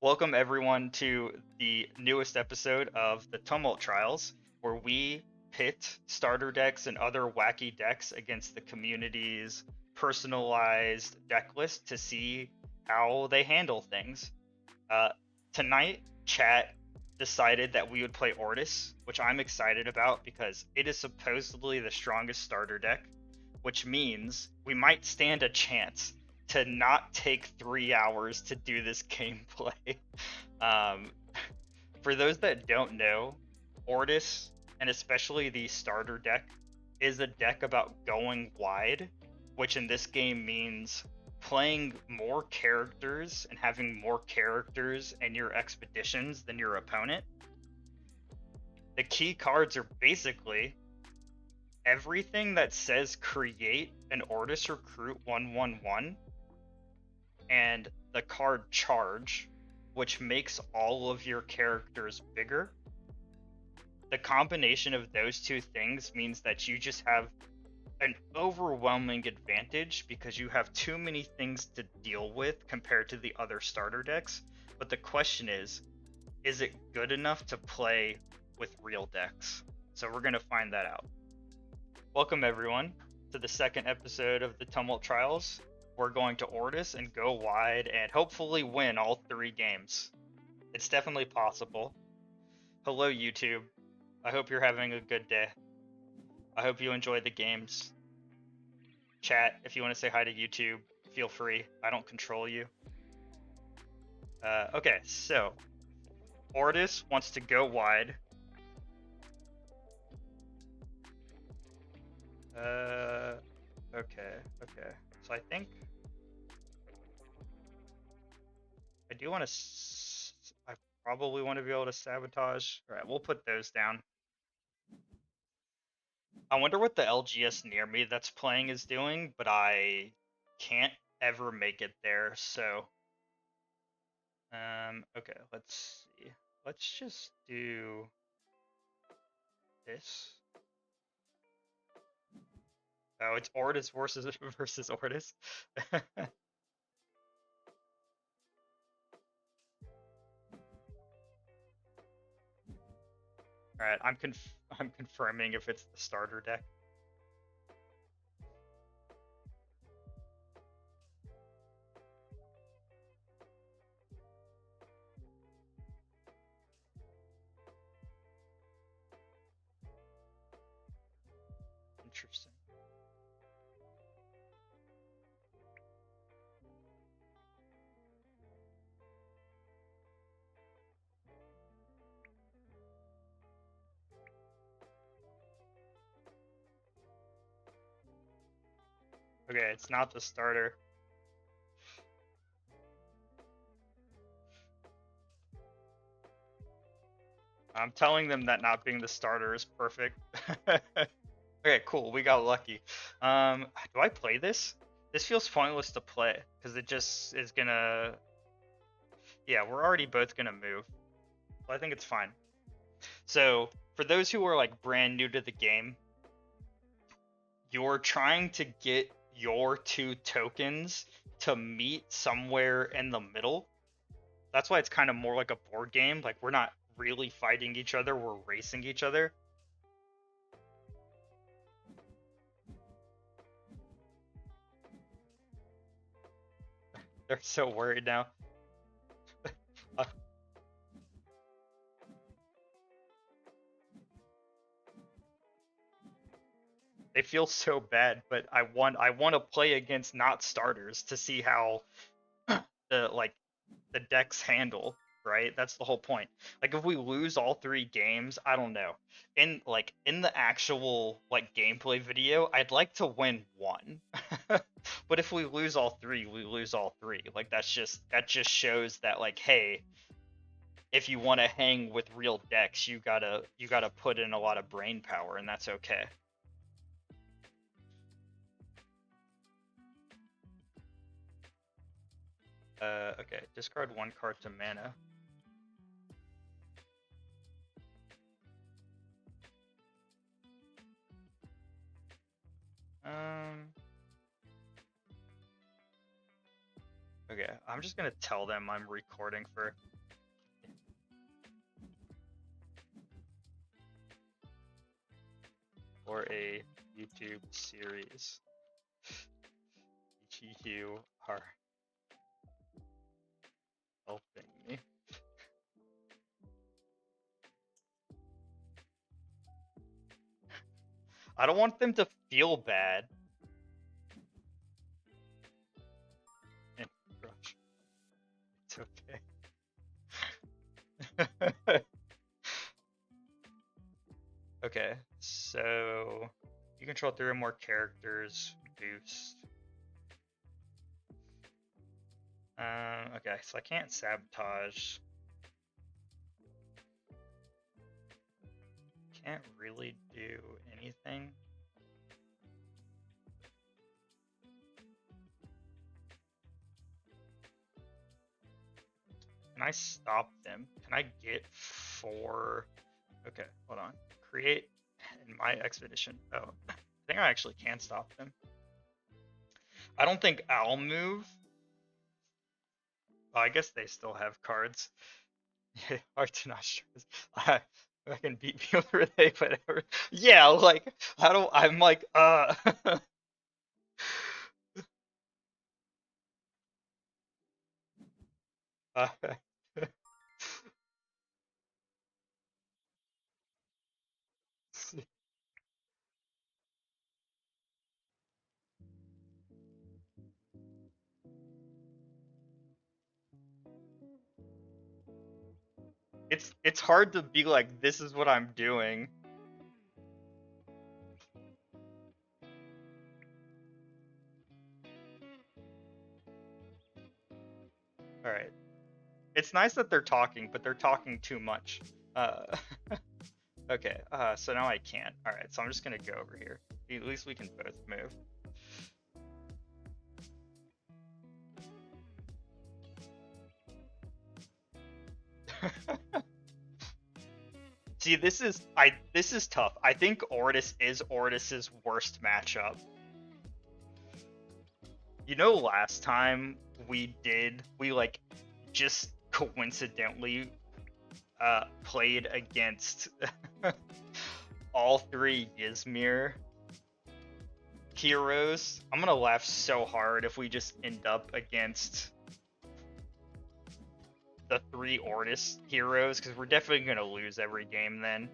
Welcome everyone to the newest episode of the Tumult Trials, where we pit starter decks and other wacky decks against the community's personalized deck list to see how they handle things. Uh, Tonight, chat decided that we would play Ordis, which I'm excited about because it is supposedly the strongest starter deck, which means we might stand a chance to not take 3 hours to do this gameplay. Um, for those that don't know, Ordis, and especially the starter deck, is a deck about going wide, which in this game means playing more characters and having more characters in your expeditions than your opponent. The key cards are basically everything that says create an Ordis Recruit 1/1/1 and the card Charge, which makes all of your characters bigger. The combination of those two things means that you just have an overwhelming advantage because you have too many things to deal with compared to the other starter decks. But the question is it good enough to play with real decks? So we're going to find that out. Welcome everyone to the second episode of the Tumult Trials. We're going to Ordis and go wide and hopefully win all 3 games. It's definitely possible. Hello YouTube. I hope you're having a good day. I hope you enjoy the games. Chat, if you want to say hi to YouTube, feel free. I don't control you. Okay, so Ordis wants to go wide. Okay. So I think I do want to. I probably want to be able to sabotage. All right, we'll put those down. I wonder what the LGS near me that's playing is doing, but I can't ever make it there, so okay, let's see. Let's just do this. Oh, it's Ordis versus Ordis. Alright, I'm confirming if it's the starter deck. Interesting. Okay, it's not the starter. I'm telling them that not being the starter is perfect. Okay, cool. We got lucky. Do I play this? This feels pointless to play because it just is gonna. Yeah, we're already both gonna move. So I think it's fine. So for those who are like brand new to the game, you're trying to get your 2 tokens to meet somewhere in the middle. That's why it's kind of more like a board game. Like we're not really fighting each other, we're racing each other. They're so worried now. They feel so bad, but I want to play against not starters to see how the decks handle, right? That's the whole point. Like if we lose all 3 games, I don't know. In the actual like gameplay video, I'd like to win 1. But if we lose all 3, we lose all 3. Like that just shows that like hey, if you want to hang with real decks, you got to put in a lot of brain power, and that's okay. Okay, discard 1 card to mana. Okay, I'm just gonna tell them I'm recording for for a YouTube series. You are helping me. I don't want them to feel bad. Crush. It's okay. Okay, so you control 3 or more characters. Boost. Okay, so I can't sabotage. Can't really do anything. Can I stop them? Can I get 4? Okay, hold on. Create in my expedition. Oh, I think I actually can stop them. I don't think I'll move. Well, I guess they still have cards. Hard to not stress. I can beat me over they, whatever. Yeah, like how do I'm like uh it's hard to be like this is what I'm doing. All right. It's nice that they're talking, but they're talking too much. Okay. So now I can't. All right. So I'm just gonna go over here. At least we can both move. See, this is tough. I think Ordis is Ordis's worst matchup. You know, last time we like just coincidentally played against all 3 Yzmir heroes. I'm gonna laugh so hard if we just end up against the 3 Ordis heroes, because we're definitely gonna lose every game then.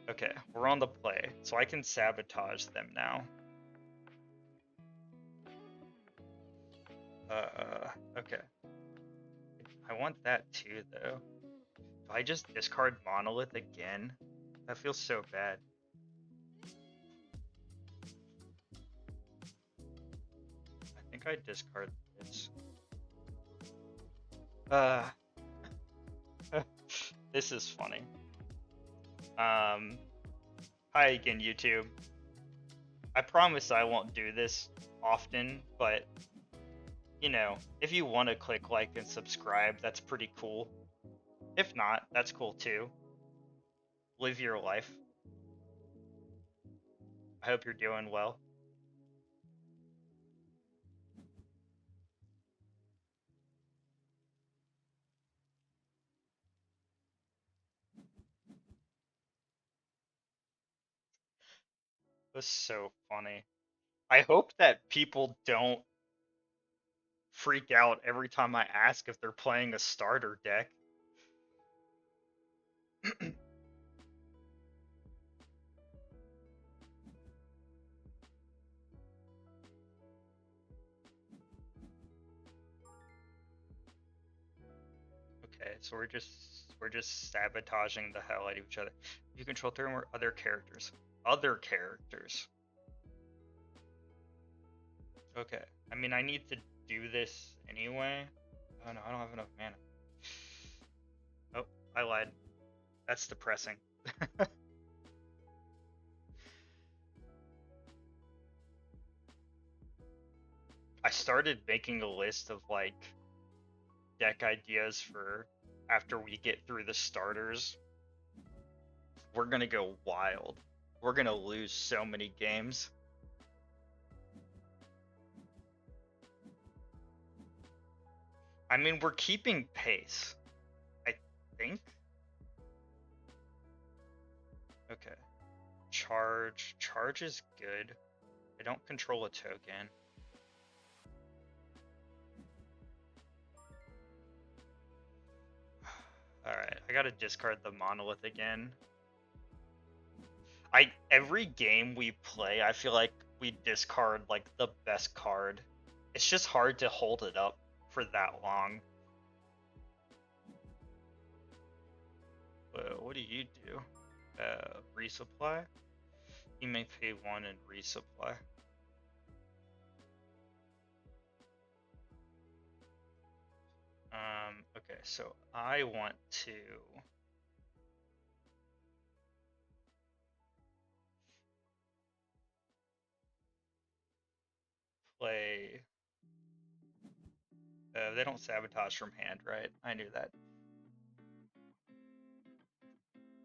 Okay, we're on the play, so I can sabotage them now. Okay. I want that too, though. If I just discard Monolith again, that feels so bad. I think I discard this. This is funny. Hi again, YouTube. I promise I won't do this often, but you know, if you want to click like and subscribe, that's pretty cool. If not, that's cool too. Live your life. I hope you're doing well. It was so funny. I hope that people don't freak out every time I ask if they're playing a starter deck. Okay, so we're just sabotaging the hell out of each other. You control 3 more other characters. Other characters. Okay. I mean, I need to do this anyway. Oh no, I don't have enough mana. Oh, I lied. That's depressing. I started making a list of like deck ideas for after we get through the starters. We're gonna go wild. We're gonna lose so many games. I mean, we're keeping pace, I think. Okay. charge. Charge is good. I don't control a token. Alright, I gotta discard the monolith again. Every game we play, I feel like we discard like the best card. It's just hard to hold it up for that long. What do you do? Resupply? You may pay 1 and resupply. Okay, so I want to play. They don't sabotage from hand, right? I knew that.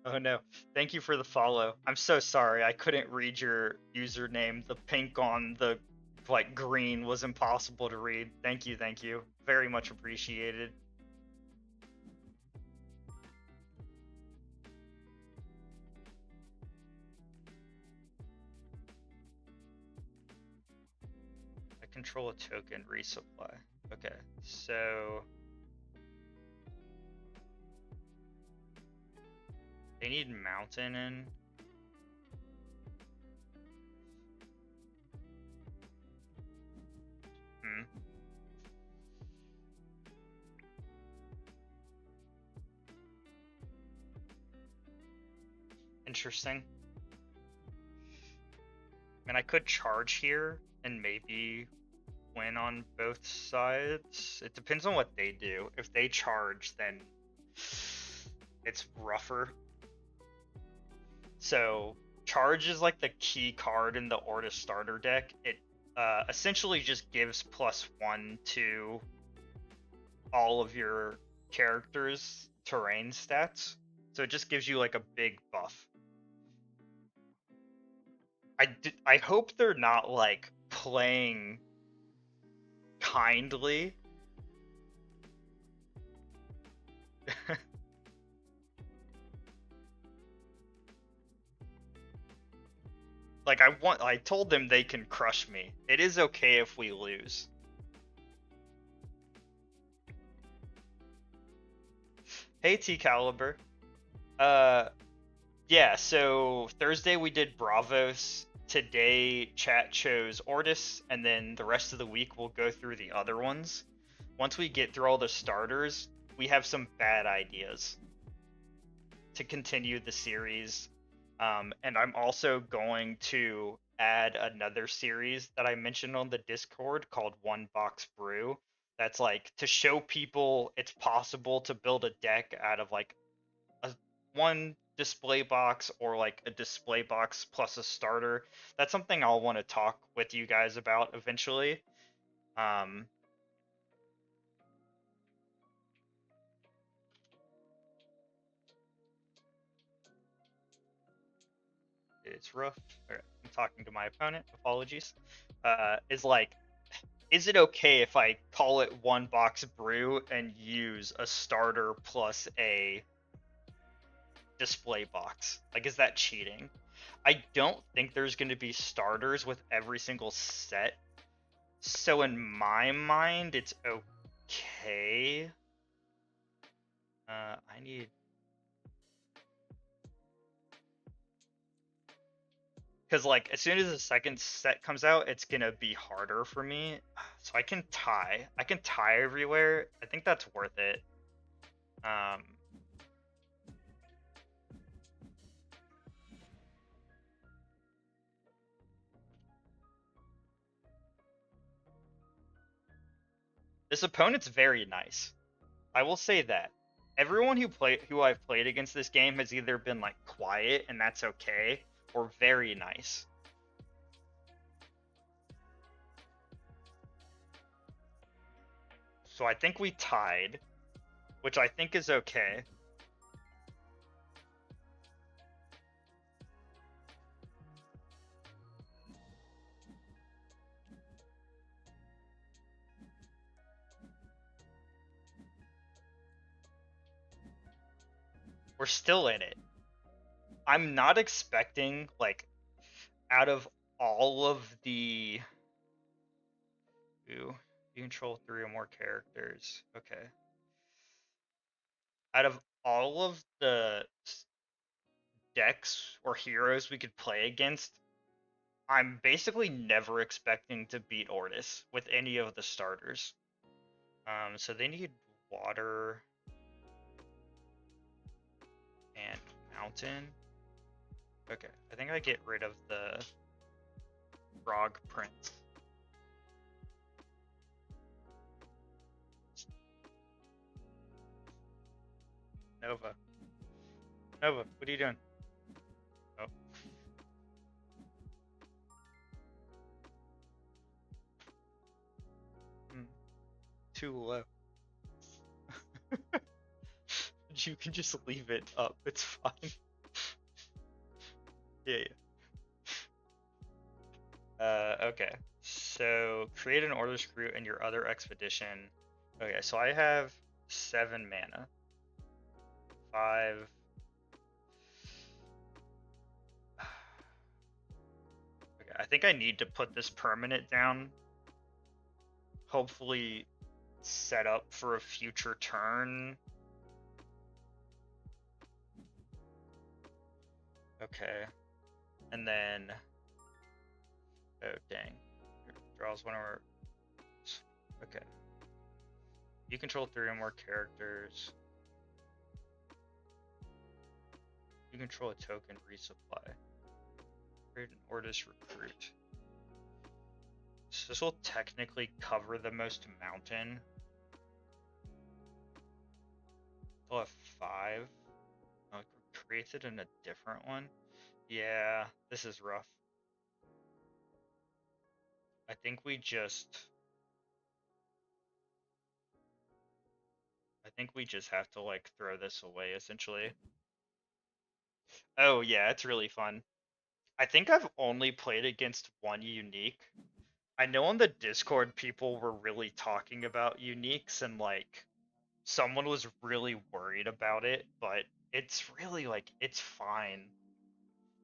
Oh no. Thank you for the follow. I'm so sorry. I couldn't read your username. The pink on the like green was impossible to read. Thank you, thank you. Very much appreciated. I control a token resupply. Okay, so they need mountain in. Interesting. I mean, I could charge here and maybe win on both sides. It depends on what they do. If they charge, then it's rougher. So charge is like the key card in the Ordis Starter Deck. It essentially just gives +1 to all of your characters' terrain stats. So it just gives you like a big buff. I hope they're not like playing kindly. Like I told them they can crush me. It is okay if we lose. Hey T Caliber. Yeah, so Thursday we did Bravos. Today chat chose Ordis, and then the rest of the week we'll go through the other ones. Once we get through all the starters, we have some bad ideas to continue the series. And I'm also going to add another series that I mentioned on the Discord called One Box Brew. That's like to show people it's possible to build a deck out of like one display box or like a display box plus a starter. That's something I'll want to talk with you guys about eventually. It's rough. I'm talking to my opponent. Apologies. Is it okay if I call it One Box Brew and use a starter plus a display box? Like, is that cheating? I don't think there's going to be starters with every single set. So in my mind, it's okay. I need... Because, like, as soon as the second set comes out, it's going to be harder for me. So I can tie. I can tie everywhere. I think that's worth it. This opponent's very nice. I will say that. Everyone who I've played against this game has either been like quiet and that's okay, or very nice. So I think we tied, which I think is okay. We're still in it. I'm not expecting like out of all of the... Ooh, you control 3 or more characters. Okay. Out of all of the decks or heroes we could play against, I'm basically never expecting to beat Ordis with any of the starters. So they need water and mountain. Okay, I think I get rid of the frog prince. Nova. Nova, what are you doing? Oh. Too low. You can just leave it up. It's fine. Yeah. Okay. So create an Ordis crew in your other expedition. Okay, so I have 7 mana. 5. Okay, I think I need to put this permanent down. Hopefully set up for a future turn. Okay. And then... Oh, dang. Draws one or... Okay. You control 3 or more characters. You control a token resupply. Create an Ordis recruit. So this will technically cover the most mountain. I'll have 5. I'll create it in a different one. Yeah, this is rough. I think we just have to like throw this away essentially. Oh yeah, it's really fun. I think I've only played against one unique. I know on the Discord people were really talking about uniques and like someone was really worried about it, but it's really like it's fine.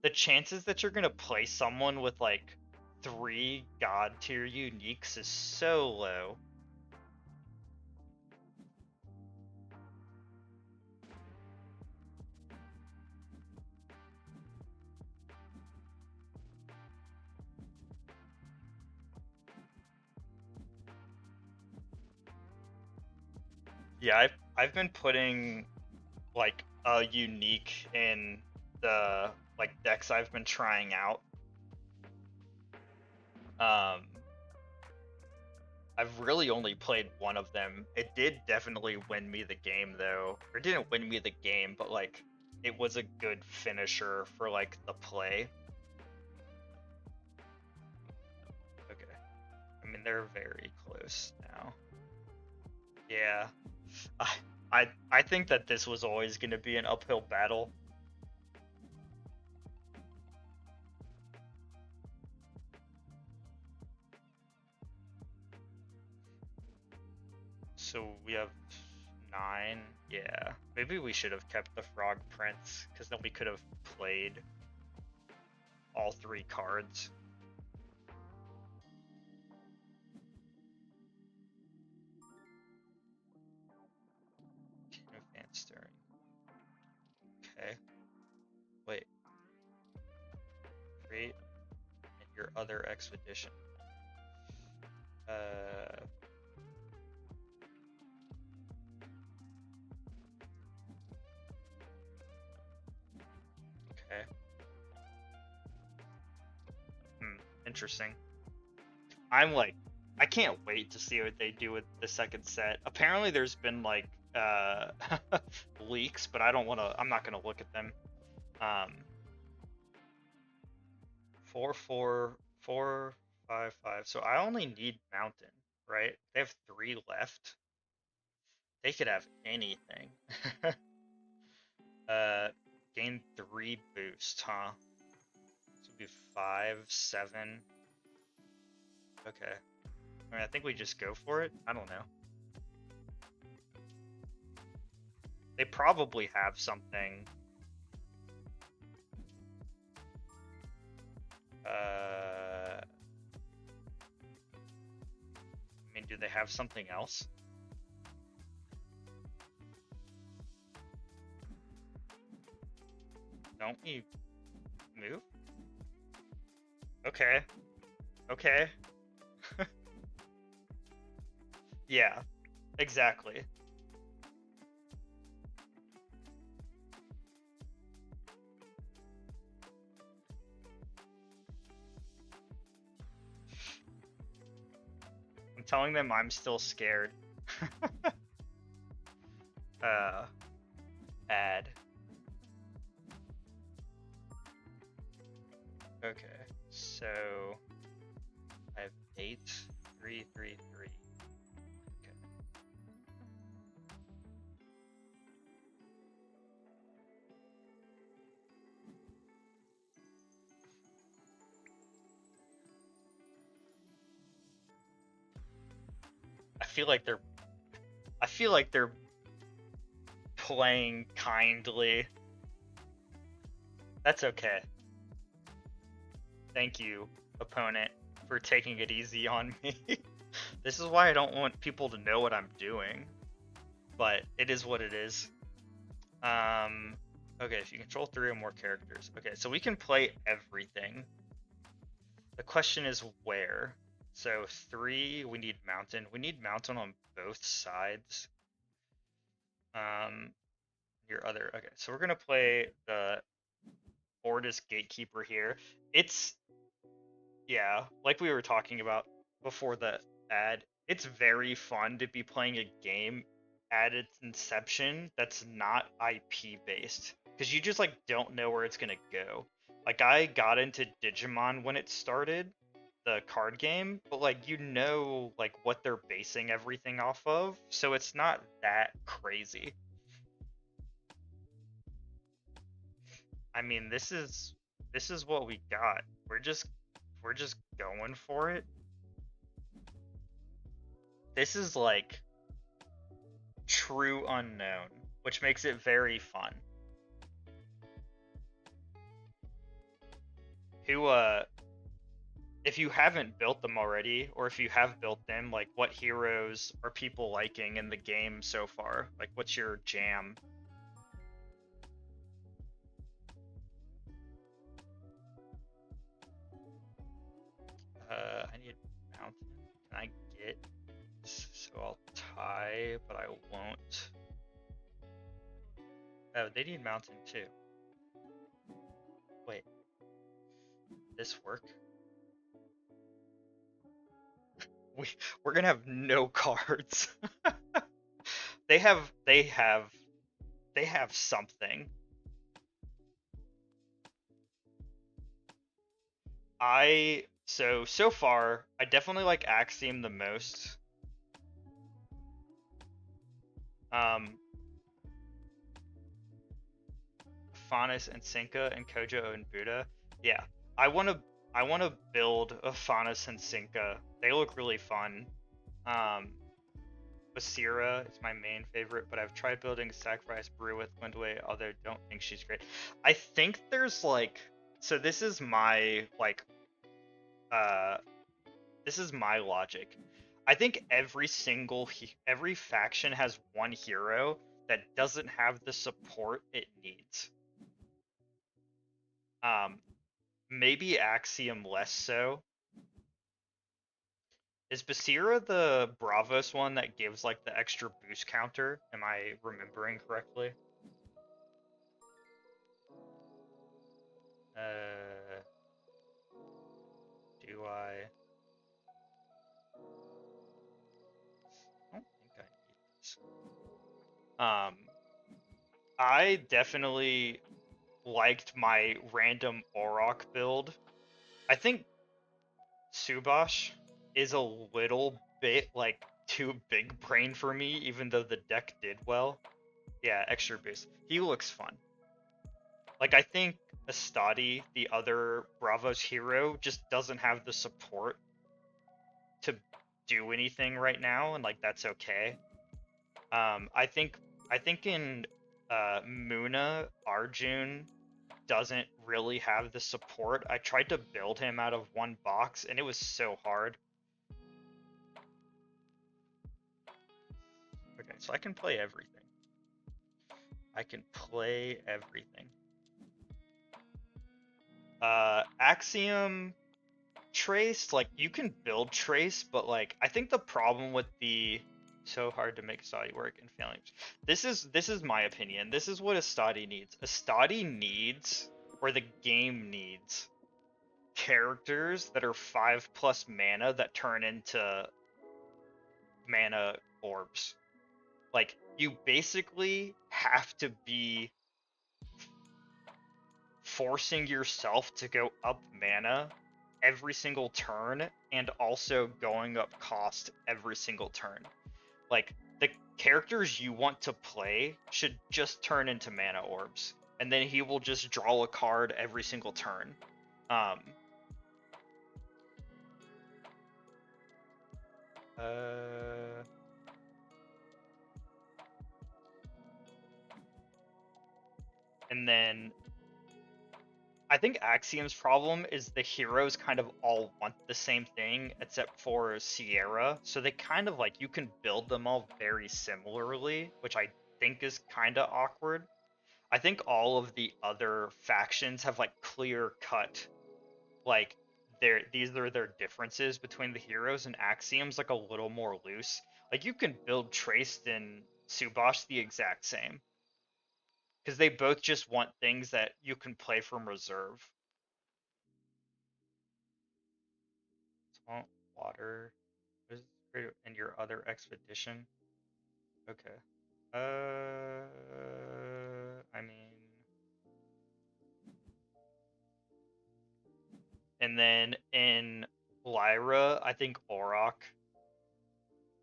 The chances that you're gonna play someone with like 3 god tier uniques is so low. Yeah, I've been putting like a unique in the like decks I've been trying out. I've really only played one of them. It did definitely win me the game though. Or it didn't win me the game, but like it was a good finisher for like the play. Okay. I mean they're very close now. Yeah. I think that this was always going to be an uphill battle. So we have 9. Yeah. Maybe we should have kept the Frog Prince, because then we could have played all 3 cards. Advanced Stirring. Okay. Wait. Create in your other expedition. Okay. Interesting. I'm like, I can't wait to see what they do with the second set. Apparently there's been like leaks, but I'm not gonna look at them. 4 4 4 5 5. So I only need mountain, right? They have 3 left. They could have anything. Gain 3 boost, huh? This would be 5 7. Okay. I mean, I think we just go for it. I don't know. They probably have something. I mean, do they have something else? Don't we move? Okay. Okay. Yeah, exactly. I'm telling them I'm still scared. Add. Okay, so I have 8, 3, 3, 3. Okay. I feel like they're playing kindly. That's okay. Thank you, opponent, for taking it easy on me. This is why I don't want people to know what I'm doing. But it is what it is. Okay, if you control 3 or more characters. Okay, so we can play everything. The question is where. So 3, we need mountain. We need mountain on both sides. Your other, okay, so we're gonna play the Ordis Gatekeeper here. It's, yeah, like we were talking about before the ad, it's very fun to be playing a game at its inception that's not IP based, because you just like don't know where it's gonna go. Like I got into Digimon when it started, the card game, but like you know like what they're basing everything off of, so it's not that crazy. I mean, this is what we got. We're just going for it. This is like true unknown, which makes it very fun. Who if you haven't built them already, or if you have built them, like what heroes are people liking in the game so far? Like what's your jam? I need mountain. Can I get, so I'll tie, but I won't. Oh, they need mountain too. Wait, this work? We're gonna have no cards. they have they have they have something. So far I definitely like Axiom the most. Um Faunus and Sinka and Kojo and Buddha. Yeah. I wanna I wanna build a Faunus and Sinka. They look really fun. Um Basira is my main favorite, but I've tried building Sacrifice Brew with Windway, although don't think she's great. I think there's like, so uh this is my logic. I think every faction has one hero that doesn't have the support it needs. Um Maybe Axiom less so. Is Basira the Bravos one that gives like the extra boost counter? Am I remembering correctly? Uh, do I? I don't think I need this. I definitely liked my random Auroch build. I think Subash is a little bit like too big brain for me, even though the deck did well. Yeah, extra boost. He looks fun. Like I think Astadi, the other Bravos hero, just doesn't have the support to do anything right now, and like that's okay. I think in Muna, Arjun, doesn't really have the support. I tried to build him out of one box, and it was so hard. Okay, so I can play everything. I can play everything. Axiom Trace, like, you can build Trace, but like, I think the problem with the so hard to make Astadi work and failing. This is my opinion. This is what Astadi needs. Astadi needs, or the game needs, characters that are 5+ mana that turn into mana orbs. Like, you basically have to be forcing yourself to go up mana every single turn and also going up cost every single turn. Like, the characters you want to play should just turn into mana orbs, and then he will just draw a card every single turn. And then I think Axiom's problem is the heroes kind of all want the same thing except for Sierra. So they kind of like, you can build them all very similarly, which I think is kind of awkward. I think all of the other factions have like clear cut, like these are their differences between the heroes, and Axiom's like a little more loose. Like, you can build Traced and Subosh the exact same, because they both just want things that you can play from reserve. Swamp, water, and your other expedition. Okay. I mean, and then in Lyra, I think Auroch,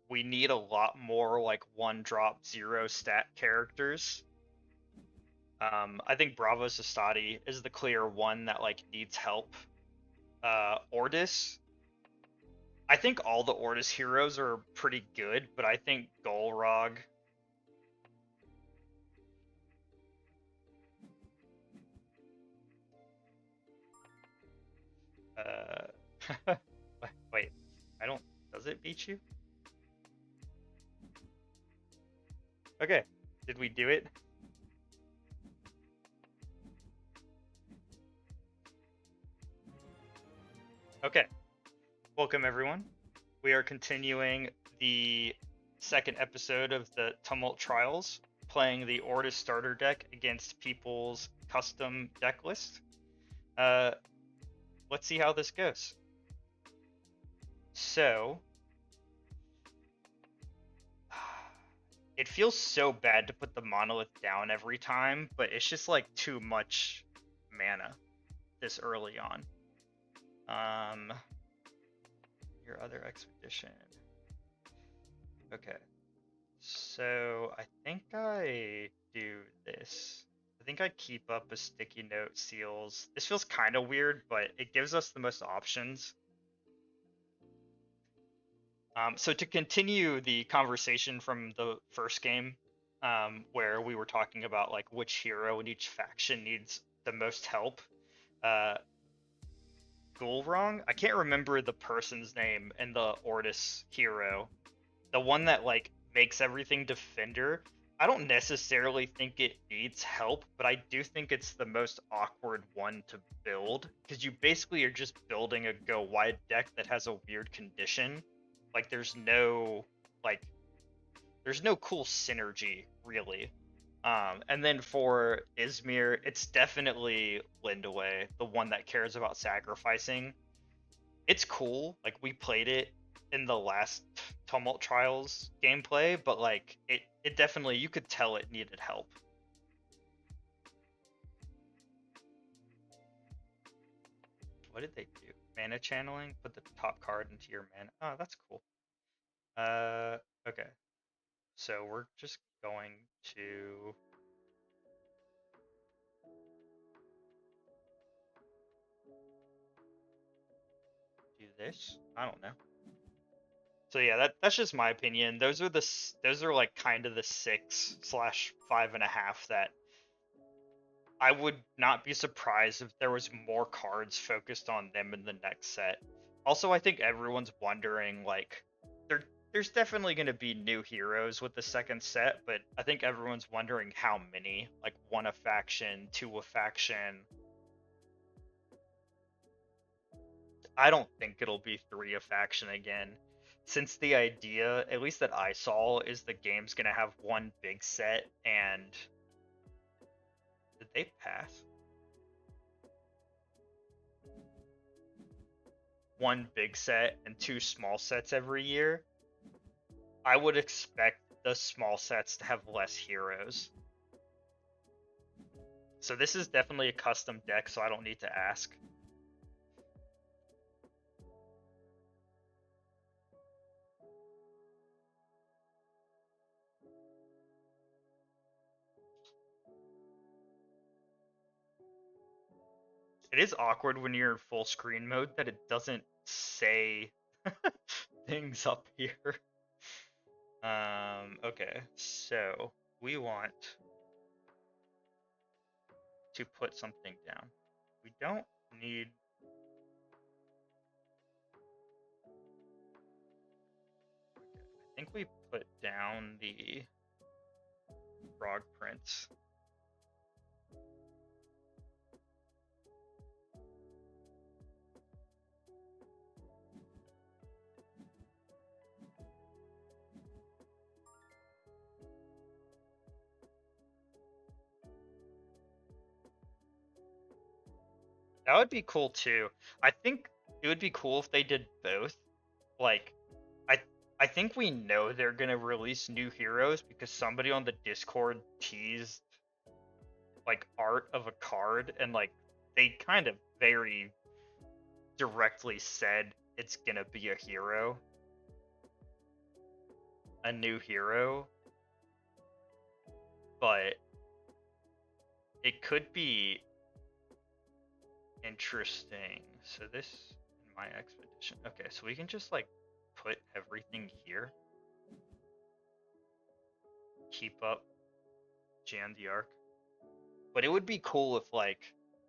we need a lot more like 1-drop 0 stat characters. I think Bravos Astadi is the clear one that like needs help. Ordis, I think all the Ordis heroes are pretty good, but I think Golrog, wait, I don't, does it beat you? Okay, did we do it? Okay, welcome everyone. We are continuing the second episode of the Tumult Trials, playing the Ordis Starter Deck against people's custom deck list. Let's see how this goes. So, it feels so bad to put the monolith down every time, but it's just like too much mana this early on. Your other expedition. Okay. So I think I do this. I think I keep up a sticky note seals. This feels kind of weird, but it gives us the most options. So to continue the conversation from the first game, where we were talking about like which hero in each faction needs the most help, Gulrong, I can't remember the person's name in the Ordis hero, the one that like makes everything defender. I don't necessarily think it needs help, but I do think it's the most awkward one to build, because you basically are just building a go wide deck that has a weird condition. Like, there's no cool synergy really. And then for Yzmir, it's definitely Lindaway, the one that cares about sacrificing. It's cool, like we played it in the last Tumult Trials gameplay, but like it definitely, you could tell it needed help. What did they do? Mana channeling? Put the top card into your mana. Oh, that's cool. Okay. So we're just going to do this. I don't know. So yeah, that's just my opinion. Those are like kind of the 6/5.5 that I would not be surprised if there was more cards focused on them in the next set. Also, I think everyone's wondering, like, there's definitely going to be new heroes with the second set, but I think everyone's wondering how many. Like, one a faction, two a faction. I don't think it'll be three a faction again. Since the idea, at least that I saw, is the game's going to have one big set and... Did they pass? One big set and two small sets every year, I would expect the small sets to have less heroes. So this is definitely a custom deck, so I don't need to ask. It is awkward when you're in full screen mode that it doesn't say things up here. Okay, so we want to put something down. We don't need... I think we put down the frog prints. That would be cool too. I think it would be cool if they did both. Like, I think we know they're gonna release new heroes because somebody on the Discord teased like art of a card, and like they kind of very directly said it's gonna be a hero. A new hero. But it could be interesting. So this in my expedition. Okay, so we can just like put everything here. Keep up Jan the Arc. But it would be cool if, like,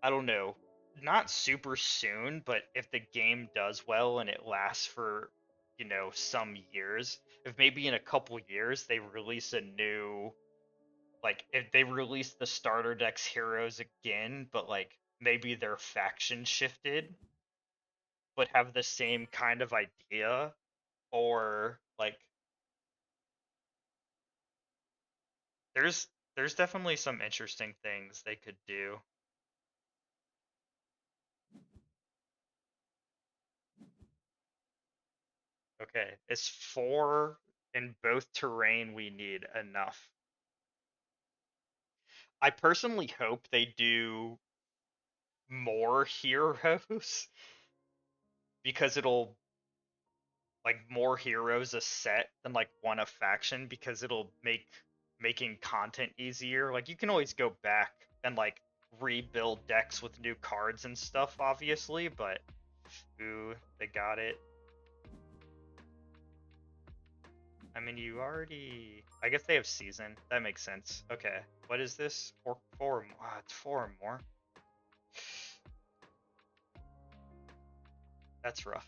I don't know, not super soon, but if the game does well and it lasts for, you know, some years, if maybe in a couple years they release a new, like, if they release the starter deck's heroes again, but like maybe their faction shifted, but have the same kind of idea, or like there's definitely some interesting things they could do. Okay, it's 4 in both terrain we need enough. I personally hope they do more heroes because it'll like more heroes a set than like one a faction, because it'll make making content easier. Like you can always go back and like rebuild decks with new cards and stuff obviously, but ooh, they got it. I mean, you already... I guess they have season. That makes sense. Okay. What is this? Four more. Ah, it's 4 or more. That's rough.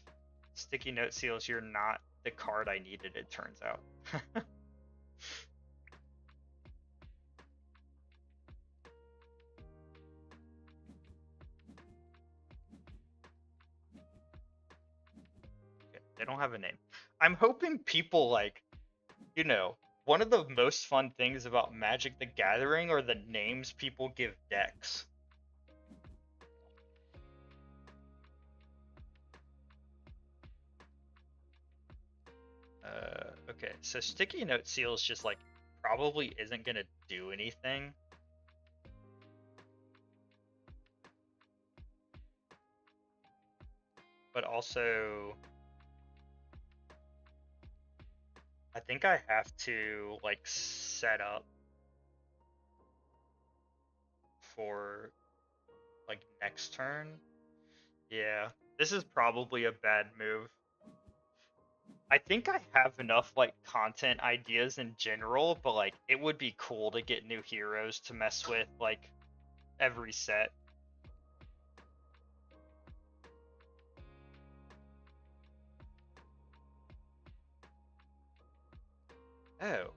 Sticky note seals, you're not the card I needed, it turns out. Okay, they don't have a name. I'm hoping people like, you know, one of the most fun things about Magic the Gathering are the names people give decks. Okay, so sticky note seals just like probably isn't gonna do anything. But also, I think I have to like set up for like next turn. Yeah, this is probably a bad move. I think I have enough like content ideas in general, but like it would be cool to get new heroes to mess with. Like every set. Oh.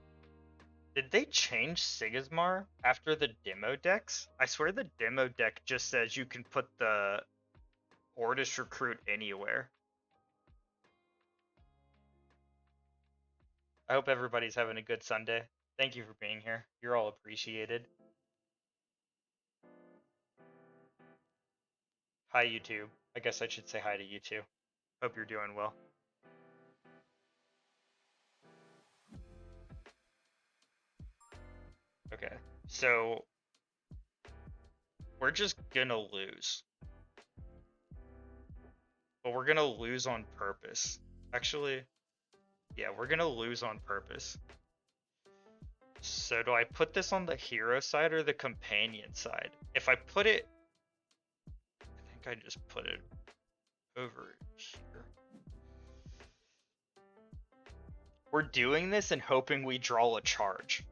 Did they change Sigismar after the demo decks? I swear the demo deck just says you can put the Ordis recruit anywhere. I hope everybody's having a good Sunday. Thank you for being here. You're all appreciated. Hi, YouTube. I guess I should say hi to you too. Hope you're doing well. Okay, so we're just gonna lose. But we're gonna lose on purpose. Actually, yeah, we're gonna lose on purpose. So do I put this on the hero side or the companion side? If I put it, I think I just put it over here. We're doing this and hoping we draw a charge.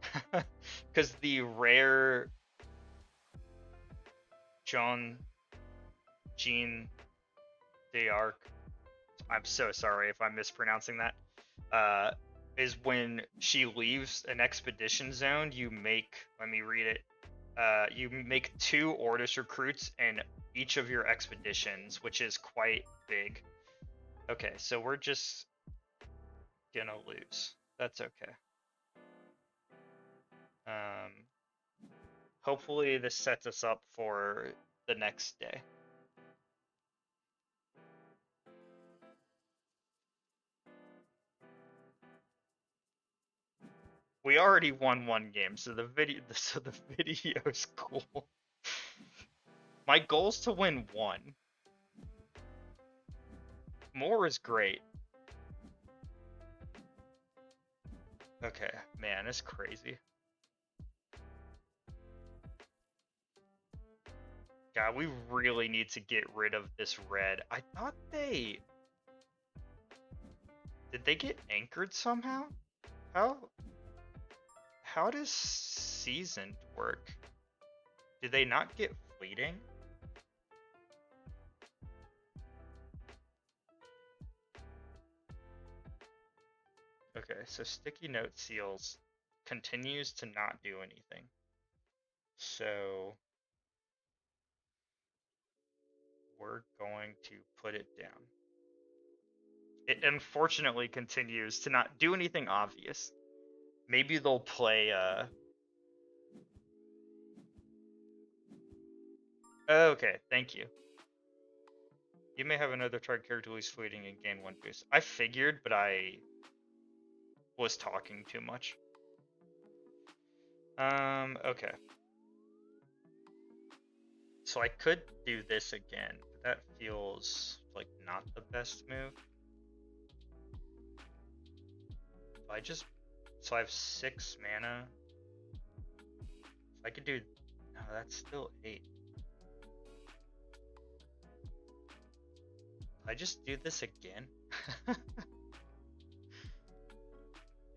Because the rare Jean d'Arc, I'm so sorry if I'm mispronouncing that, is when she leaves an expedition zone, you make, let me read it, you make 2 Ordis recruits in each of your expeditions, which is quite big. Okay, so we're just gonna lose. That's okay. Hopefully this sets us up for the next day. We already won 1 game, so the video's cool. My goal's to win 1. More is great. Okay, man, it's crazy. God, we really need to get rid of this red. I thought they... Did they get anchored somehow? How does seasoned work? Did they not get fleeting? Okay, so sticky note seals continues to not do anything. So we're going to put it down. It unfortunately continues to not do anything obvious. Maybe they'll play okay, thank you. You may have another target character who's fleeting and gain 1 boost. I figured, but I was talking too much. Okay. So I could do this again, but that feels like not the best move. So I have 6 mana. If I could do, no, that's still 8. I just do this again? And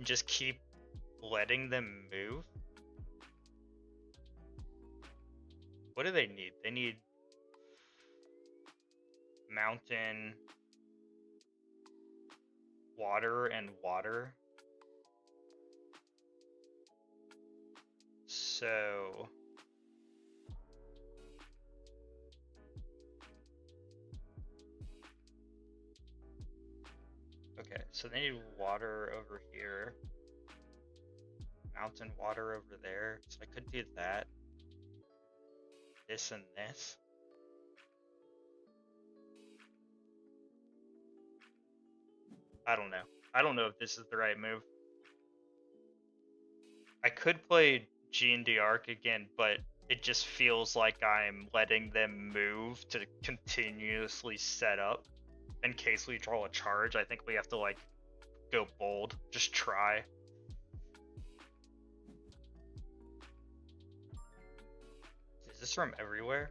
just keep letting them move? What do they need? They need mountain, water, and water. So okay, so they need water over here, mountain water over there. So I could do that, this and this. I don't know. I don't know if this is the right move. I could play Jean d'Arc again, but it just feels like I'm letting them move to continuously set up in case we draw a charge. I think we have to like go bold, just try. Is this from everywhere?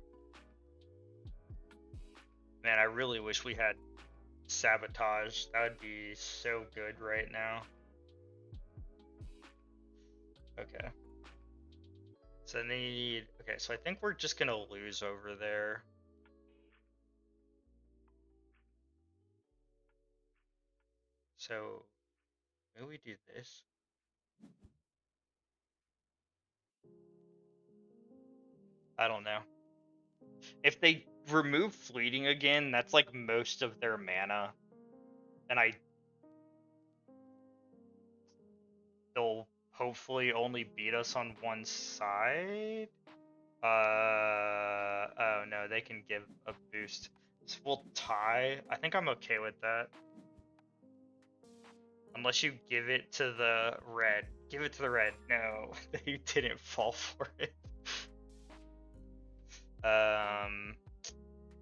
Man, I really wish we had sabotage. That would be so good right now. Okay. So they need, okay, so I think we're just gonna lose over there. So maybe we do this. I don't know. If they remove fleeting again, that's like most of their mana. And they'll hopefully only beat us on one side. Oh no, they can give a boost. So we'll tie. I think I'm okay with that. Unless you give it to the red. Give it to the red. No, they didn't fall for it.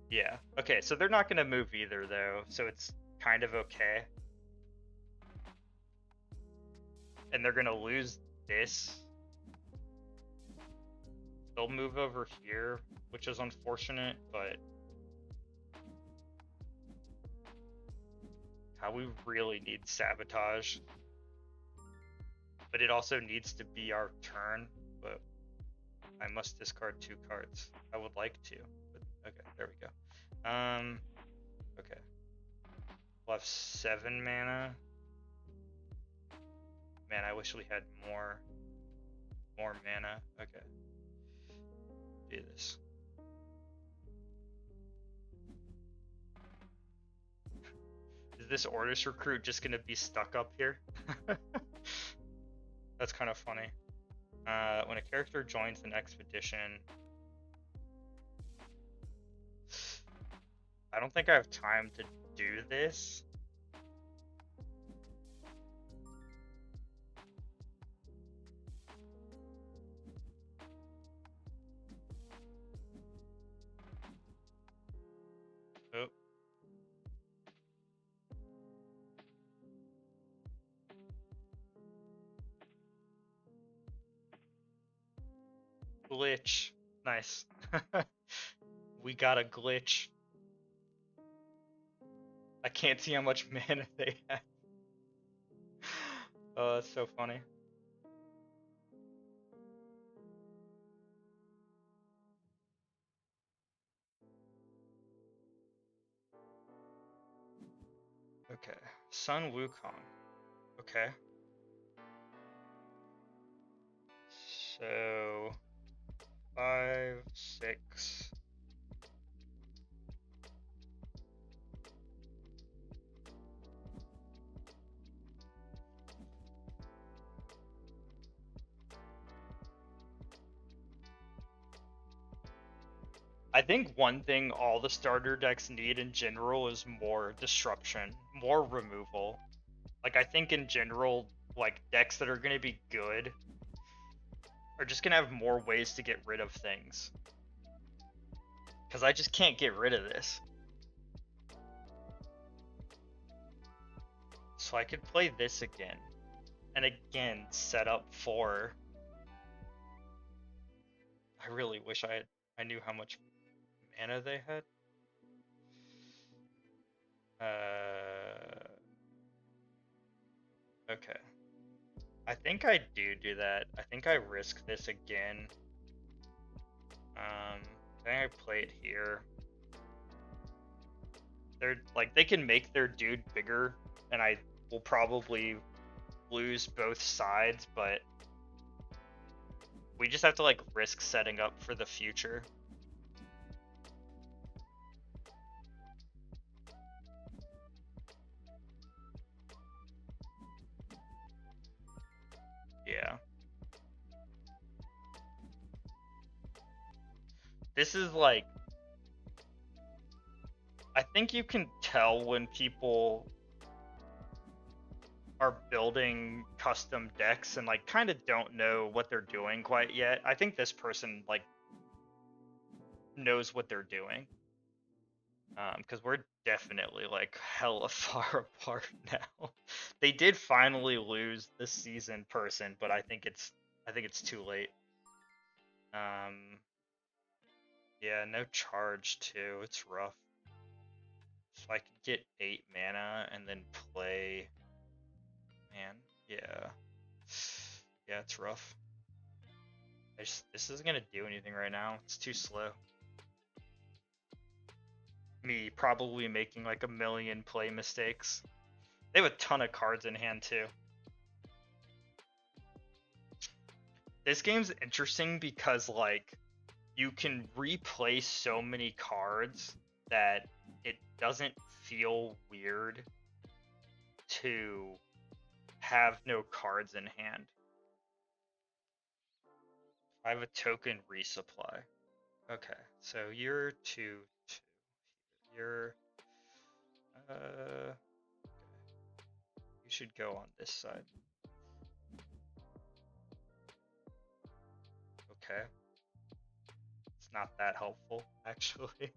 Yeah. Okay, so they're not gonna move either though, so it's kind of okay. And they're gonna lose this. They'll move over here, which is unfortunate, but how we really need sabotage. But it also needs to be our turn, but I must discard 2 cards. I would like to, but okay, there we go. Okay. We'll have 7 mana. Man, I wish we had more mana. Okay. Do this. Is this Ordis recruit just gonna be stuck up here? That's kind of funny. When a character joins an expedition, I don't think I have time to do this. Oh. Glitch. Nice. We got a glitch. I can't see how much mana they have. Oh, that's so funny. Okay. Sun Wukong. Okay. So 5, 6. I think one thing all the starter decks need in general is more disruption, more removal. Like, I think in general, like, decks that are going to be good are just going to have more ways to get rid of things. Because I just can't get rid of this. So I could play this again. And again, set up for... I really wish I knew how much mana they had. Okay. I think I do that. I think I risk this again. I think I play it here. They're like, they can make their dude bigger, and I will probably lose both sides, but we just have to like risk setting up for the future. Yeah. This is like, I think you can tell when people are building custom decks and like kind of don't know what they're doing quite yet. I think this person like knows what they're doing. Because we're definitely like hella far apart now. They did finally lose this season person, but I think it's too late. Yeah, no charge too. It's rough. So I could get 8 mana and then play. Man, yeah. Yeah, it's rough. This isn't gonna do anything right now. It's too slow. Me probably making like a million play mistakes. They have a ton of cards in hand too. This game's interesting because like you can replay so many cards that it doesn't feel weird to have no cards in hand. I have a token resupply. Okay, so you're 2, 2. You're you should go on this side. Okay. It's not that helpful, actually.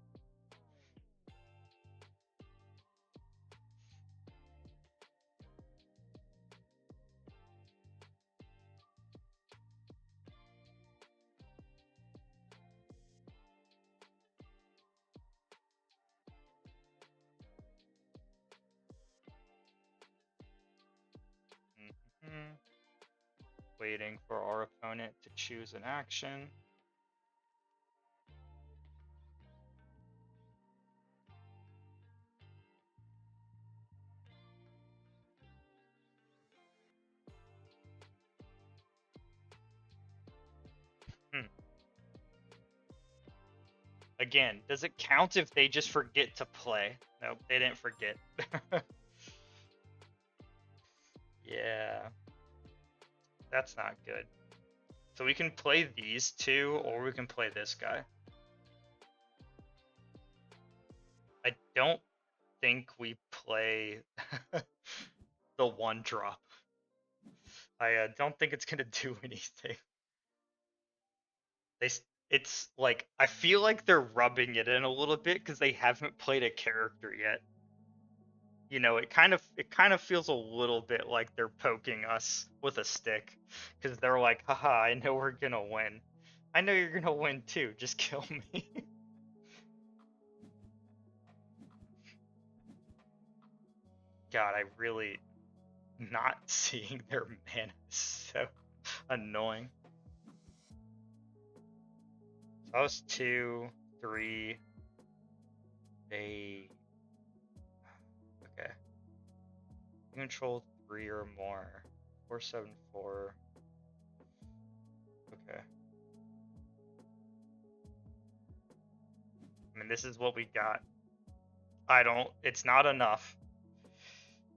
Waiting for our opponent to choose an action. Again, does it count if they just forget to play? Nope, they didn't forget. Yeah. That's not good. So we can play these two, or we can play this guy. I don't think we play the 1-drop. I don't think it's gonna do anything. It's like, I feel like they're rubbing it in a little bit because they haven't played a character yet. You know, it kind of feels a little bit like they're poking us with a stick because they're like, haha, I know we're gonna win. I know you're gonna win too, just kill me. God, I really not seeing their mana is so annoying. So that was 2, 3. They okay. You control 3 or more. 4, 7, 4. Okay. I mean, this is what we got. It's not enough.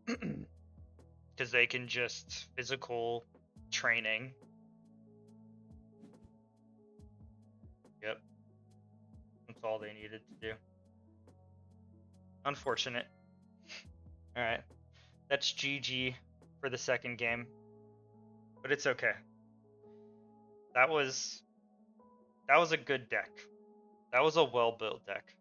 Because they can just physical training. Yep. That's all they needed to do. Unfortunate. Alright. That's GG for the second game. But it's okay. That was a good deck. That was a well-built deck.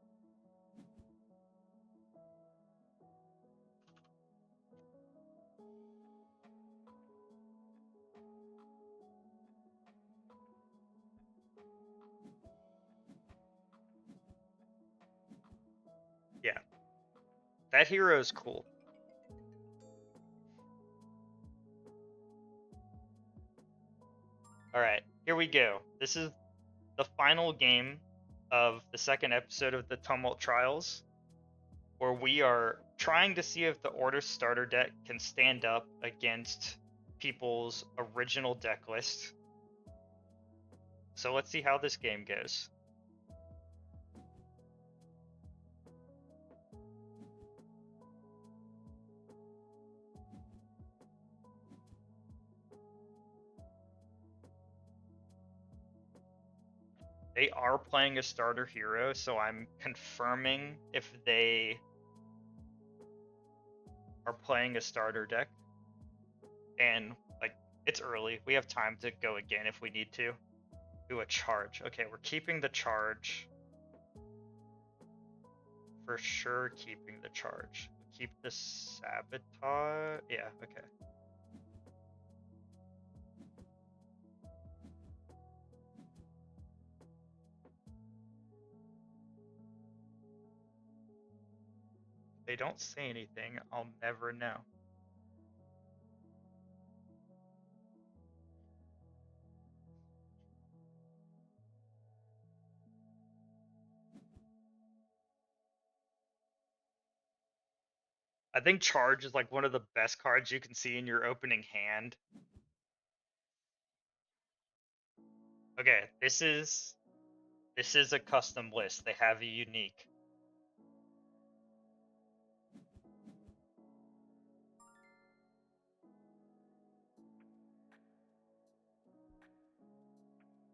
Yeah. That hero is cool. Alright, here we go. This is the final game of the second episode of the Tumult Trials, where we are trying to see if the Ordis Starter Deck can stand up against people's original deck list. So let's see how this game goes. They are playing a starter hero, so I'm confirming if they are playing a starter deck. And, like, it's early. We have time to go again if we need to. Do a charge. Okay, we're keeping the charge. For sure keeping the charge. Keep the sabotage. Yeah, okay. If they don't say anything, I'll never know. I think Charge is like one of the best cards you can see in your opening hand. Okay, this is a custom list. They have a unique.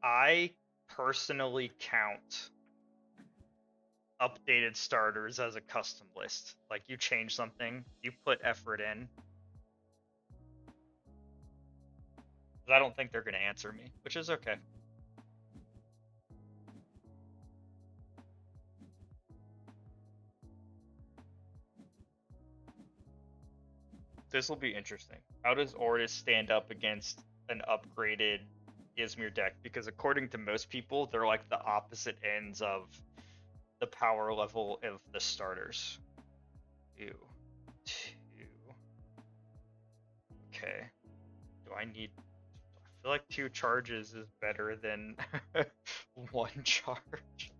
I personally count updated starters as a custom list. Like you change something, you put effort in. But I don't think they're gonna answer me, which is okay. This will be interesting. How does Ordis stand up against an upgraded Yzmir deck? Because according to most people, they're like the opposite ends of the power level of the starters. Ew. 2. Okay. Do I need... I feel like 2 charges is better than 1 charge.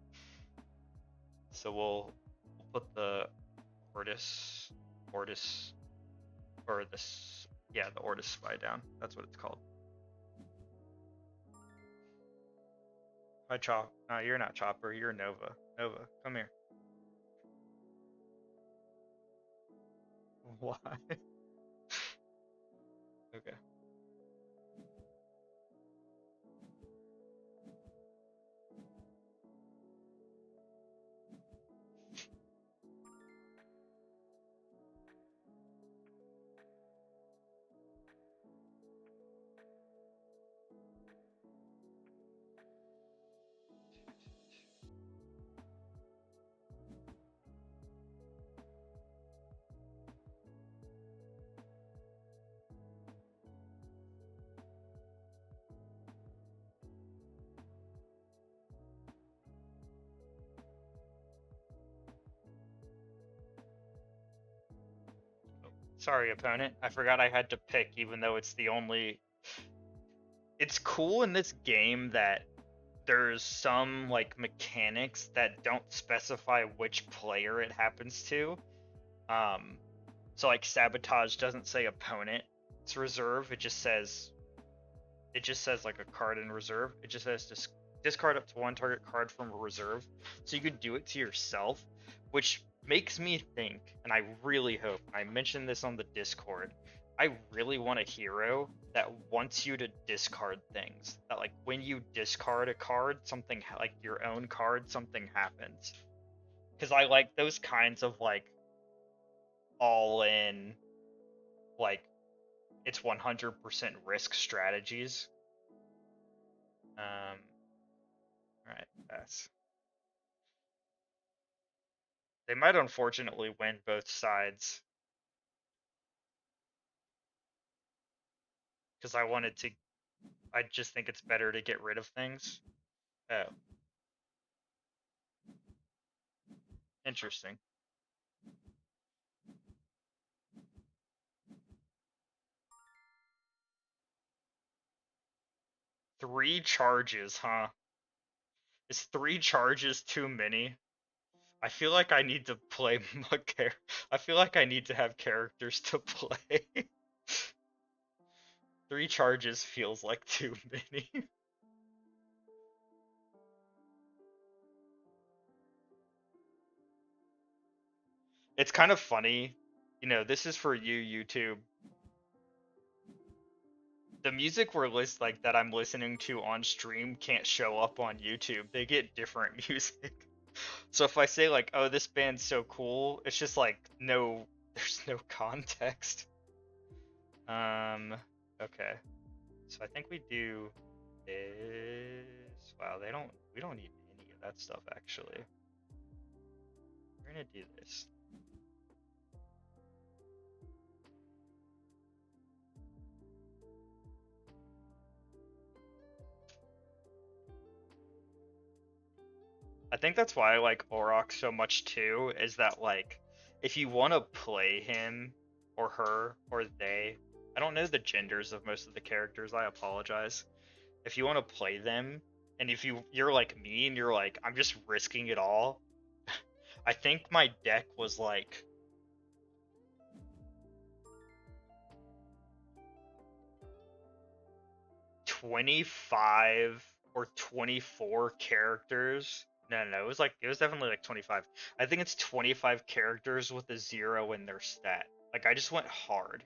So we'll put the Ordis, or this, yeah, the Ordis Spy down. That's what it's called. Hi, Chop. No, you're not Chopper. You're Nova. Nova, come here. Why? Okay. Sorry, opponent. I forgot I had to pick, even though it's the only... It's cool in this game that there's some, like, mechanics that don't specify which player it happens to. So, like, Sabotage doesn't say opponent. It's reserve. It just says, like, a card in reserve. It just says discard up to 1 target card from a reserve. So you could do it to yourself, which makes me think, and I really hope, I mentioned this on the Discord, I really want a hero that wants you to discard things. That, like, when you discard a card, something, like your own card, something happens. Because I like those kinds of, like, all in, like, it's 100% risk strategies. Alright, pass. They might unfortunately win both sides. Because I just think it's better to get rid of things. Oh. Interesting. 3 charges, huh? Is 3 charges too many? I feel like I need to play I feel like I need to have characters to play. 3 charges feels like too many. It's kind of funny. You know, this is for you, YouTube. The music like that I'm listening to on stream can't show up on YouTube. They get different music. So if I say like, "Oh, this band's so cool," it's just like there's no context. Okay. So I think we do this. Wow, we don't need any of that stuff actually. We're gonna do this. I think that's why I like Auroch so much too, is that like if you want to play him or her or they, I don't know the genders of most of the characters, I apologize. If you want to play them, and if you're like me and you're like, I'm just risking it all, I think my deck was like 25 or 24 characters. No, it was definitely like 25. I think it's 25 characters with a 0 in their stat. Like, I just went hard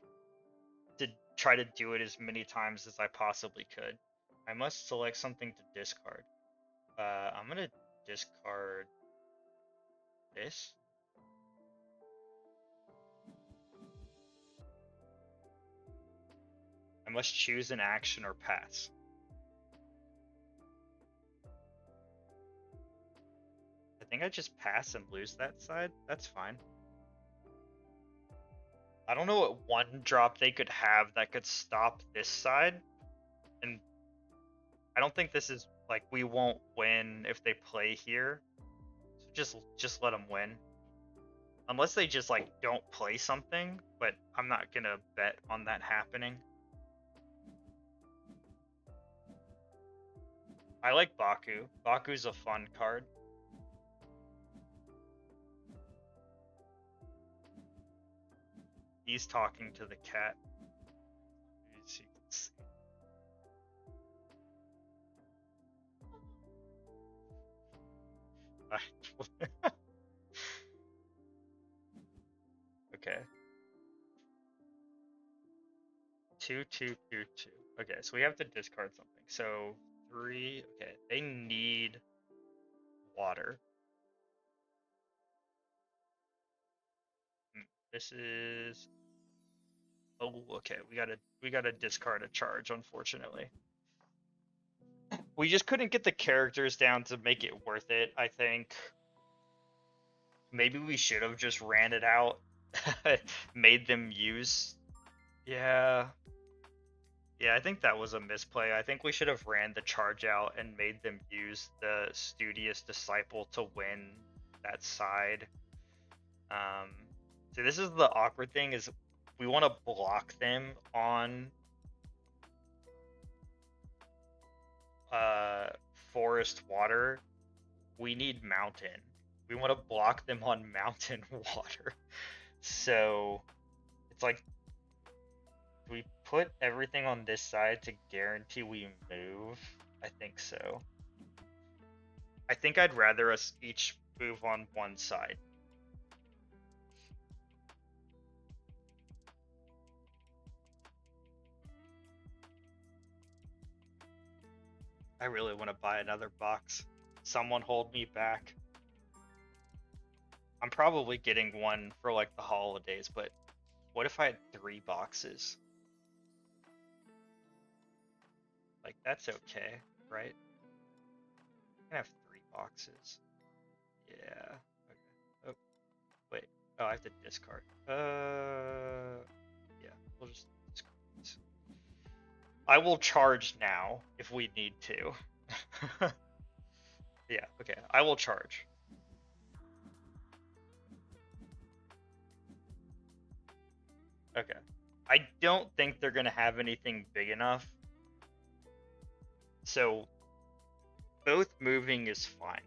to try to do it as many times as I possibly could. I must select something to discard. I'm gonna discard this. I must choose an action or pass. I think I just pass and lose that side. That's fine. I don't know what one drop they could have that could stop this side. And I don't think this is like, we won't win if they play here. So just let them win. Unless they just like don't play something, but I'm not gonna bet on that happening. I like Baku. Baku's a fun card. He's talking to the cat. As you can see. Okay. 2, 2, 2, 2. Okay, so we have to discard something. So 3. Okay, they need water. This is. Oh, okay. We gotta discard a charge, unfortunately. We just couldn't get the characters down to make it worth it, I think. Maybe we should have just ran it out. Made them use. Yeah. Yeah, I think that was a misplay. I think we should have ran the charge out and made them use the Studious Disciple to win that side. So this is the awkward thing, is we want to block them on forest water. We need mountain. We want to block them on mountain water. So it's like, do we put everything on this side to guarantee we move? I think so. I think I'd rather us each move on one side. I really want to buy another box. Someone hold me back. I'm probably getting one for like the holidays, but what if I had 3 boxes? Like, that's okay, right? I can have 3 boxes. Yeah. Okay. Oh, wait. Oh, I have to discard. Yeah, we'll just discard this. I will charge now if we need to. Yeah, okay. I will charge. Okay. I don't think they're going to have anything big enough. So, both moving is fine.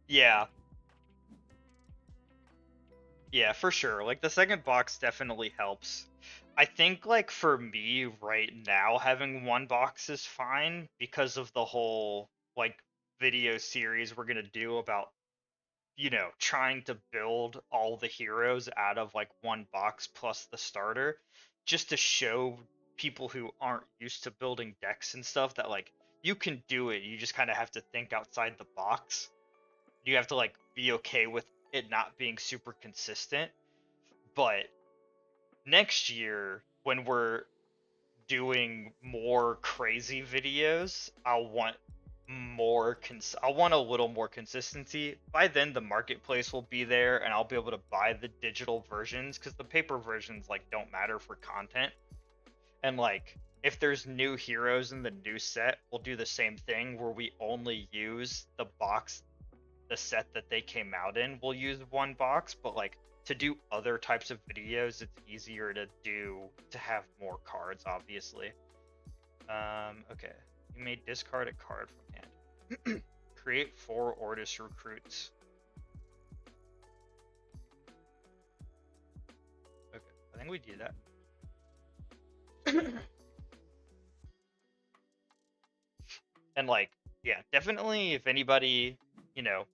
Yeah. Yeah, for sure. Like, the second box definitely helps. I think, like, for me right now, having 1 box is fine because of the whole, like, video series we're gonna do about, trying to build all the heroes out of, like, 1 box plus the starter, just to show people who aren't used to building decks and stuff that, like, you can do it. You just kind of have to think outside the box. You have to, like, be okay with it not being super consistent. But next year, when we're doing more crazy videos, I'll want a little more consistency. By then the marketplace will be there and I'll be able to buy the digital versions, because the paper versions like don't matter for content. And like, if there's new heroes in the new set, we'll do the same thing where we only use the set that they came out in. We'll use 1 box, but like, to do other types of videos, it's easier to have more cards, obviously. Okay. You may discard a card from hand. Create 4 Ordis recruits. Okay, I think we do that. And like, yeah, definitely if anybody, you know,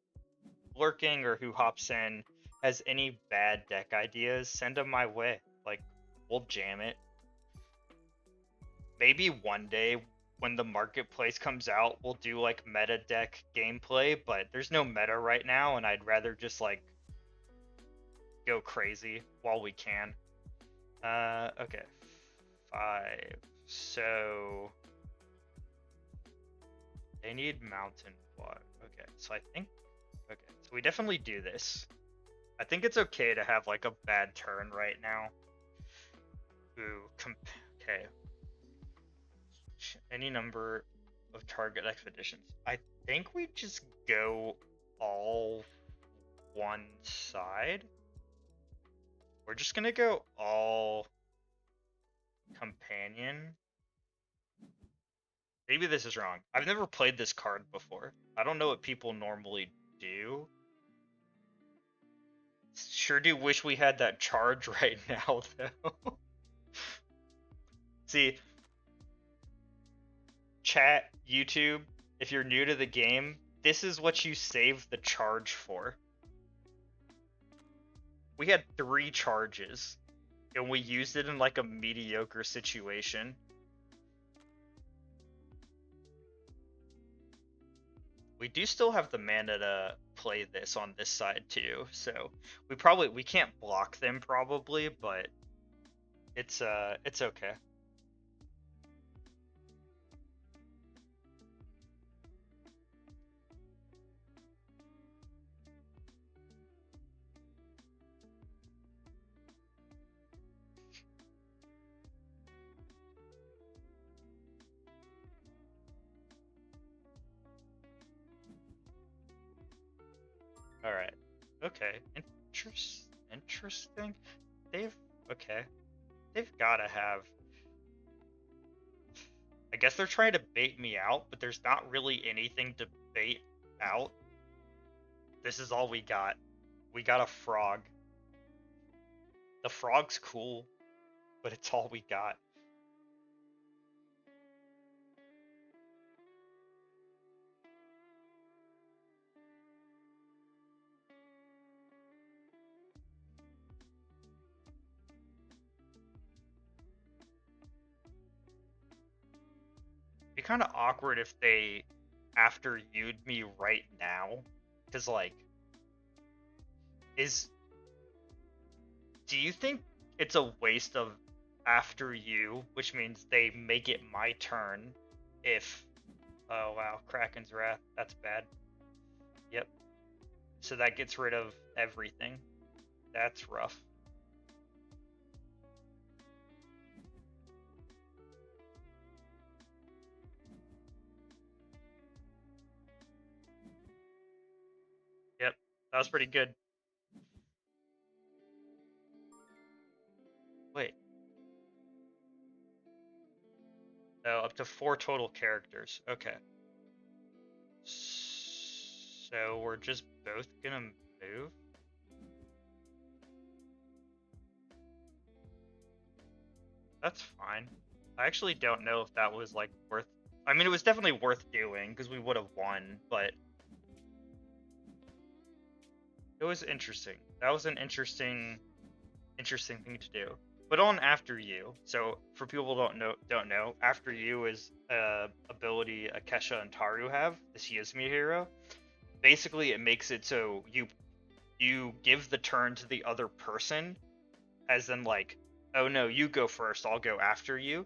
lurking or who hops in has any bad deck ideas, send them my way. Like, we'll jam it. Maybe one day when the marketplace comes out, we'll do like meta deck gameplay, but there's no meta right now, and I'd rather just like go crazy while we can. Okay. 5. So they need mountain water. Okay, so I think okay, so we definitely do this. I think it's okay to have like a bad turn right now. Ooh, okay. Any number of target expeditions. I think we just go all one side. We're just gonna go all companion. Maybe this is wrong. I've never played this card before. I don't know what people normally do. Sure do wish we had that charge right now, though. See, chat, YouTube, if you're new to the game, this is what you save the charge for. We had 3 charges, and we used it in like a mediocre situation. We do still have the mana to play this on this side too, so we can't block them probably, but it's okay. All right. Okay. Interesting. Okay. They've got to have. I guess they're trying to bait me out, but there's not really anything to bait out. This is all we got. We got a frog. The frog's cool, but it's all we got. Be kind of awkward if they after you'd me right now, because like, do you think it's a waste of after you, which means they make it my turn if, oh wow, Kraken's Wrath, that's bad. Yep. So that gets rid of everything. That's rough. Yep, that was pretty good. Wait. Oh, up to 4 total characters. Okay. So we're just both gonna move? That's fine. I actually don't know if that was like worth. I mean, it was definitely worth doing because we would have won, but it was interesting. That was an interesting thing to do. But on After You, so for people who don't know, After You is ability Akesha and Taru have, this Yzmir hero. Basically, it makes it so you give the turn to the other person, as in like, oh no, you go first, I'll go after you.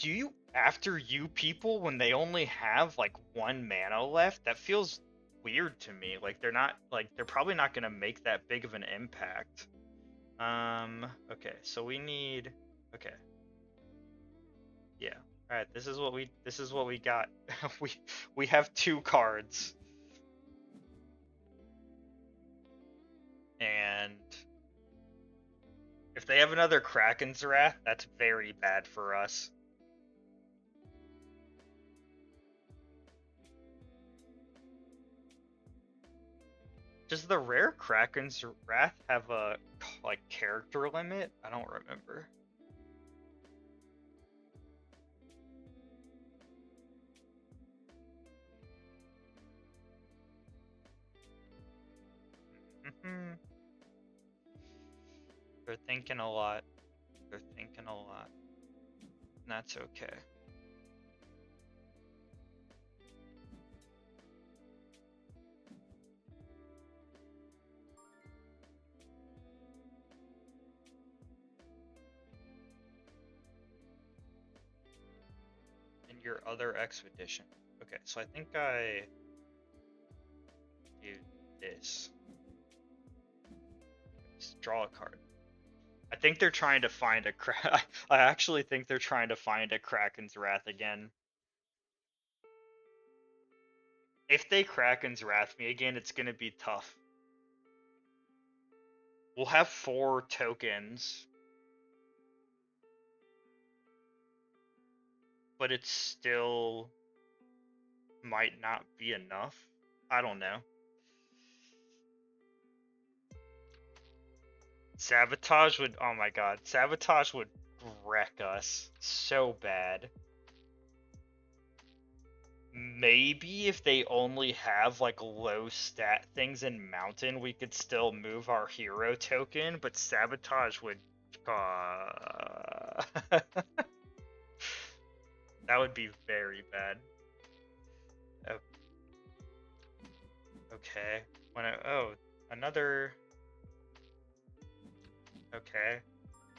Do you after you people when they only have like 1 mana left? That feels weird to me. Like they're probably not gonna make that big of an impact. Okay, so we need, okay. Yeah. Alright, this is what we got. we have 2 cards. they have another Kraken's Wrath, that's very bad for us. Does the rare Kraken's Wrath have a like character limit? I don't remember. They're thinking a lot. They're thinking a lot. And that's okay. In your other expedition. Okay, so I think I do this. Just draw a card. I think they're trying to find a I actually think they're trying to find a Kraken's Wrath again. If they Kraken's Wrath me again, it's gonna be tough. We'll have 4 tokens. But it still might not be enough. I don't know. Sabotage would, oh my god, Sabotage would wreck us so bad. Maybe if they only have like low stat things in Mountain, we could still move our hero token, but Sabotage would, that would be very bad. Okay. Oh, another. Okay.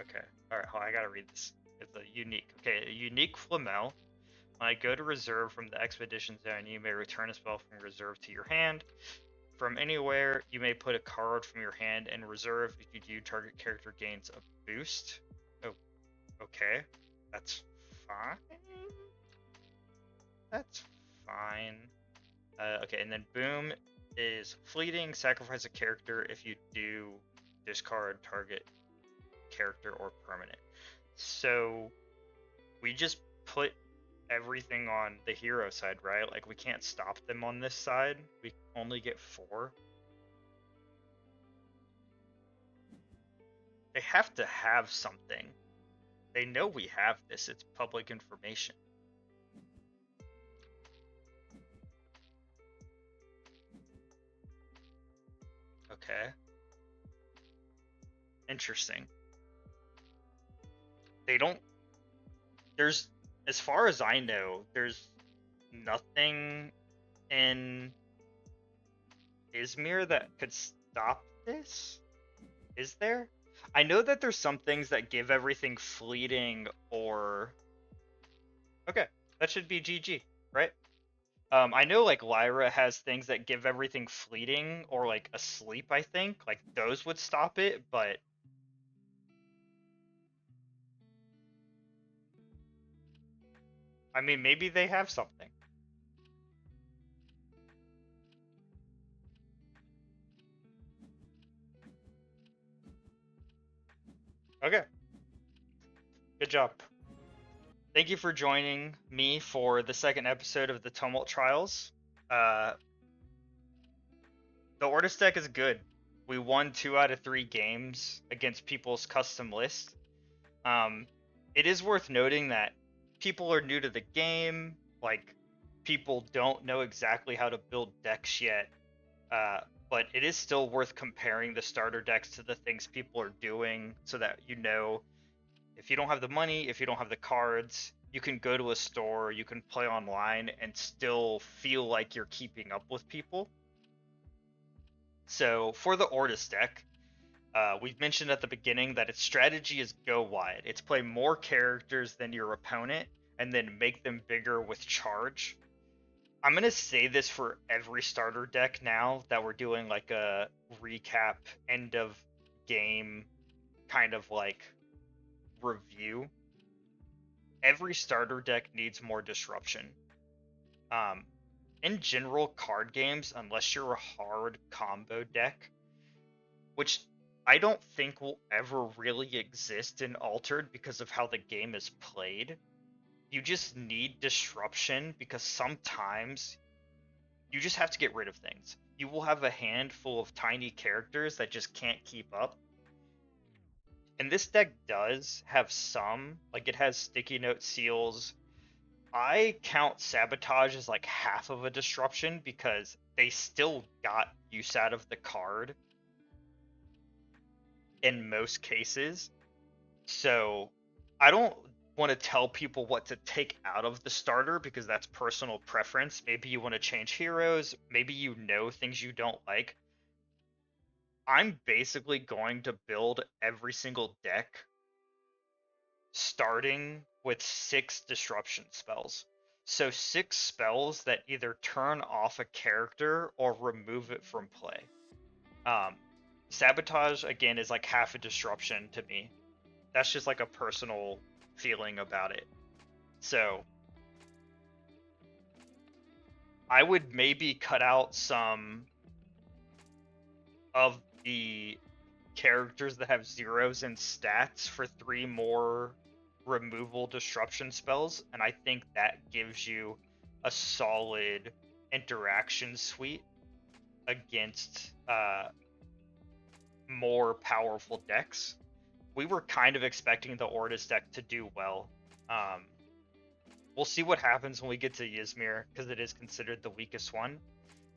Okay. Alright, hold on, I gotta read this. It's a unique. Okay, a unique Flamel. When I go to reserve from the expedition zone, you may return a spell from reserve to your hand. From anywhere, you may put a card from your hand in reserve. If you do, target character gains a boost. Oh, okay. That's fine. That's fine. Okay, and then boom is fleeting. Sacrifice a character. If you do, discard target character or permanent. So we just put everything on the hero side, right? Like we can't stop them on this side. We only get 4. They have to have something. They know we have this. It's public information. Okay. Interesting. They don't. There's, as far as I know, there's nothing in Yzmir that could stop this. Is there? I know that there's some things that give everything fleeting or. Okay, that should be GG, right? I know like Lyra has things that give everything fleeting or like asleep, I think. Like those would stop it, but I mean maybe they have something. Okay. Good job. Thank you for joining me for the second episode of the Tumult Trials. The Ordis deck is good. We won 2 out of 3 games against people's custom list. It is worth noting that people are new to the game. Like, people don't know exactly how to build decks yet. But it is still worth comparing the starter decks to the things people are doing so that you know if you don't have the money, if you don't have the cards, you can go to a store, you can play online, and still feel like you're keeping up with people. So for the Ordis deck, we've mentioned at the beginning that its strategy is go wide. It's play more characters than your opponent, and then make them bigger with charge. I'm going to say this for every starter deck now that we're doing like a recap, end of game kind of like review. Every starter deck needs more disruption. In general, card games, unless you're a hard combo deck, which I don't think will ever really exist in Altered because of how the game is played. You just need disruption because sometimes you just have to get rid of things. You will have a handful of tiny characters that just can't keep up. And this deck does have some, like it has sticky note seals. I count sabotage as like half of a disruption because they still got use out of the card in most cases. So I don't want to tell people what to take out of the starter because that's personal preference. Maybe you want to change heroes, maybe you know things you don't like. I'm basically going to build every single deck starting with 6 disruption spells. So 6 spells that either turn off a character or remove it from play. Um, Sabotage again is like half a disruption to me. That's just like a personal feeling about it. So I would maybe cut out some of the characters that have zeros in stats for 3 more removal disruption spells, and I think that gives you a solid interaction suite against more powerful decks. We were kind of expecting the Ordis deck to do well. Um, we'll see what happens when we get to Yzmir, because it is considered the weakest one.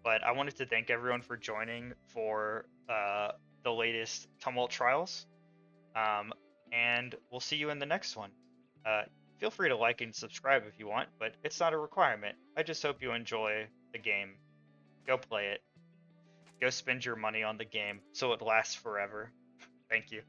But I wanted to thank everyone for joining for the latest Tumult Trials. And we'll see you in the next one. Feel free to like and subscribe if you want, but it's not a requirement. I just hope you enjoy the game. Go play it. Go spend your money on the game so it lasts forever. Thank you.